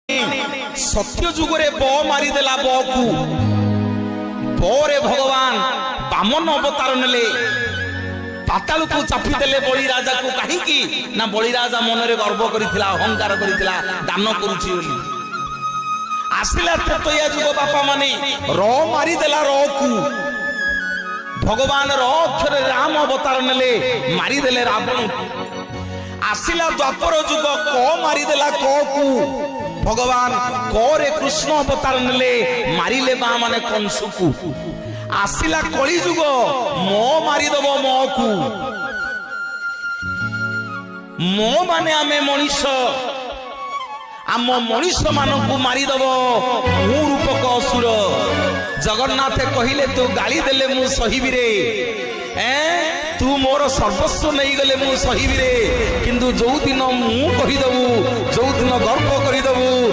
सत्य जुगरे ब मारिदेला ब को बरे भगवान बामन अवतार नेले पाताल को चापी देले बलि राजा को कहीं ना बलि राजा मन रे गर्व करिथिला अहंकार करिथिला दान करूछि बोली आसिला त्रेतया जुग बापा माने र मारिदेला र को भगवान र अक्षर राम अवतार नेले मारिदेले रावण आसिला द्वापर जुग क मारिदेला क को भगवान करे कृष्ण अवतार नेले मारिले बा माने कंस को आसिला कली जुग मो मारिदब मो को मो माने आमे मनीष आम मनीष मानकु मारिदब मु रूपक असुर जगन्नाथ कहिले तू गाली देले मु सहिबी रे तू मोर सर्वस्व नहीं गले मु सहिबी रे किंतु जो दिन मु कहि दबु जो दिन गर्व करि दबु।